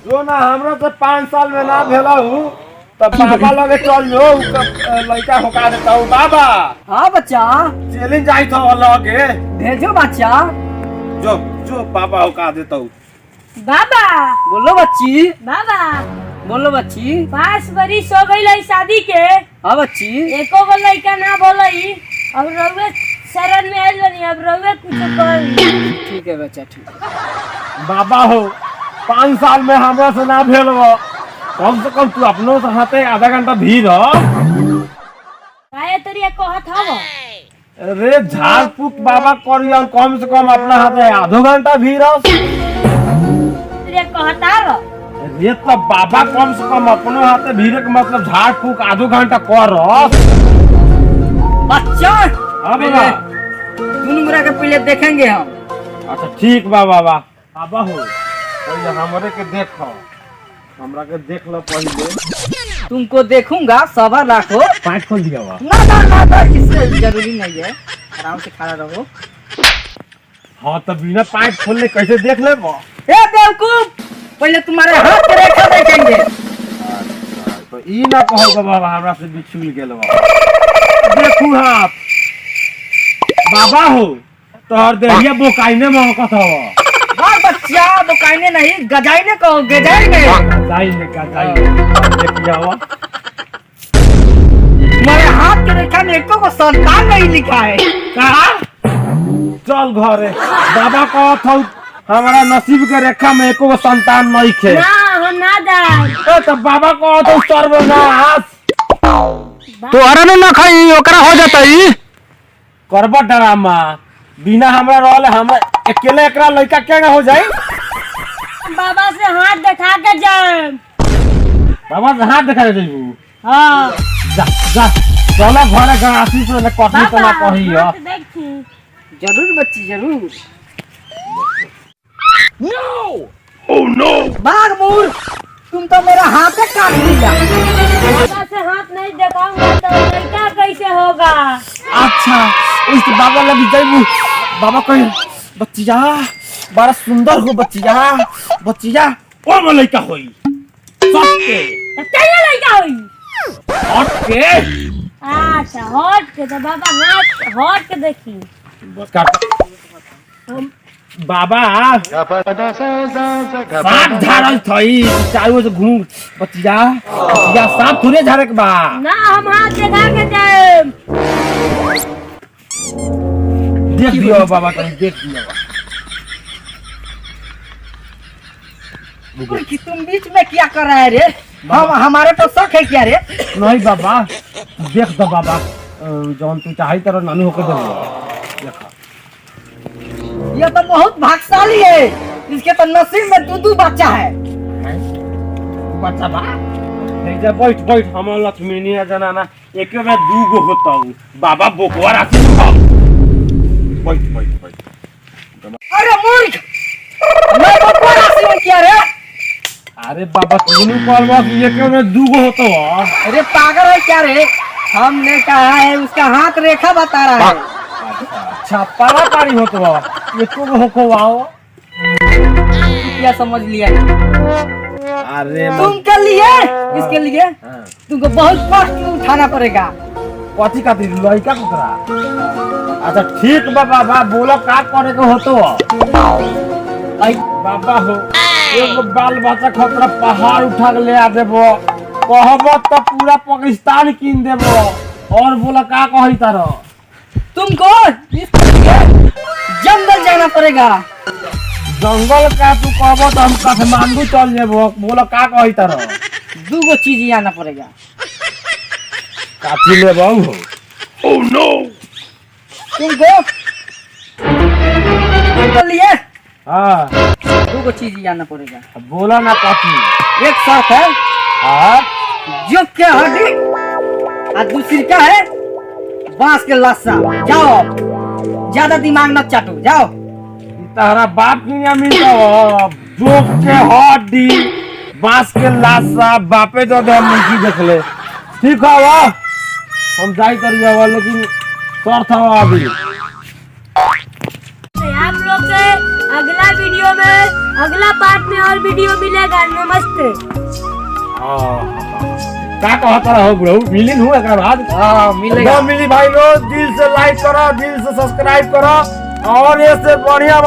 जो ना हमरा से 5 साल में ना भेला हूँ तब बाबा लगे चल जो लड़का होका देता हूँ बाबा। हाँ बच्चा चैलेंज आई था लगे भेजो बच्चा। जो जो बाबा होका देता हूँ। बाबा बोलो बच्ची। बाबा बोलो बच्ची। 5 बरिस हो गई शादी के। हाँ बच्ची। एको गो लड़का ना बोलई। अब रउए शरण में आइल बनी, अब रउए कुछ कर। ठीक है बच्चा ठीक है। बाबा हो 5 साल में हमरा से ना भेल हो, कम से कम तू अपनों से हाथे आधा घंटा भीड़ हो। काहे तरिया कहत हव? अरे झाड़ फूक बाबा करियो कम से कम अपना हाथे आधो घंटा भीड़ हो। तरिया कहता र ये तो बाबा कम से कम अपनों हाथे भीड़ के मतलब झाड़ फूक आधो घंटा कर। बच्चा हाँ बाबा तुम के पहले देखेंगे हम। अच्छा ठीक बा बाबा। बाबा हो पहले हमरे के देखो, हमरा के देख लो पहले। तुमको देखूंगा सबर रखो। पाँच खोल दिया बा। ना इससे जरूरी नहीं है, आराम से खड़ा रहो। हाँ तो बिना पाइप खोलने कैसे देख ले बा? ए बेवकूफ, पहले तुम्हारे हाथ की रेखा देखेंगे। तो ई ना कहो बाबा हमरा से बिछुल गेल बा। देखू हाथ बाबा हो तोहर देहिया बोकाइने में होकत हवा। वाह बच्चा, बोकाइने नहीं गजाइने कहो, गजाइने। जाइने का जाइने देखिया हुआ। तुम्हारे हाथ के रेखा में एको को संतान नहीं लिखा है। कहा चल घरे बाबा कहत हूँ हमारा नसीब के रेखा में एको को संतान नहीं खे। ना हम ना जाए। तो बाबा कहत हूँ सर्वनाश तो अरे ना खाई ओकरा हो जाता करब ड्रामा बिना हमरा रहले हम अकेले एकरा लड़का क्या हो जाए। बाबा से हाथ दिखा के जाए। बाबा से हाथ दिखा देबू। हाँ जा जा चलो घरे गणासी से कथी तो ना कही हो। हाथ देखी। जरूर बच्ची जरूर। नो भाग मूर, तुम तो मेरा हाथ काट दिया। बाबा से हाथ नहीं दिखाऊंगा तो लड़का कैसे होगा? अच्छा इस बाबा लगी जाइबू। बाबा कहे बच्चिया बड़ा सुंदर हो बच्चिया, बच्चिया और में लड़का होई सबके कैसे लड़का हुई? हट के। अच्छा हट के तो बाबा हाथ हट के देखी। बाबा साफ झाड़ल थई चारों से घूम बच्चिया बच्चिया साफ थोड़े झाड़े के बा। ना हम हाथ दिखा के जाए। देख दियो बाबा कहीं देख दियो। कि तुम बीच में क्या कर रहा है रे? हम हमारे तो शक है क्या रे? नहीं बाबा देख दो बाबा जौन तू चाहे तरह नानू होकर दे देखा। यह तो बहुत भाग्यशाली है, इसके तो नसीब में दू बच्चा है। बच्चा बा जा बैठ बैठ हम लक्ष्मी नहीं जनाना एक में 2 गो होता हूँ बाबा बोकवा राखी बैठ बैठ बैठ। अरे मूर्ख, मैं बकवा राशि में क्या रे? अरे बाबा तीनों कॉलवा एक में 2 गो होता हो। अरे पागल है क्या रे? हमने कहा है उसका हाथ रेखा बता रहा है। अच्छा पारा पारी होता हो एक गो होको आओ। क्या समझ लिया? अरे तुमके लिए इसके लिए तुमको बहुत कष्ट उठाना पड़ेगा। कथी कथी लड़का कुकरा। अच्छा ठीक बा बाबा बोलो का करे के होतो आई बाबा हो एगो बाल बच्चा खतरा पहाड़ उठा के ले आ देबो कहबो तो पूरा पाकिस्तान कीन देबो और बोला का कही तारो। तुमको इसके लिए जंगल जाना पड़ेगा। जंगल का तू कहबो तो हम काठमांडू चल जेबो बोला का कही तारो। 2 गो चीज आना पड़ेगा। काठी लेबो हो। ओह नो तुमको लिए हां 2 गो चीज आना पड़ेगा। बोला ना काठी। एक शर्त है, हां जो के हड्डी और दूसरी का है बांस के लाशा। जाओ, ज्यादा दिमाग मत चाटो, जाओ। तारा बाप की नहीं मिलता हो जोक के हड्डी बांस के लाशा बापे तो दे मुंशी देख ले। ठीक है वाह हम जाई करिए वाला लेकिन शर्त है अभी। आप लोग के अगला वीडियो में अगला पार्ट में और वीडियो मिलेगा। नमस्ते। का कहता रहो ब्रो, मिलिन हूँ एक बाद। हाँ मिलेगा। मिली भाई लोग, दिल से लाइक करो, दिल से सब्सक्राइब करो और ये से बढ़िया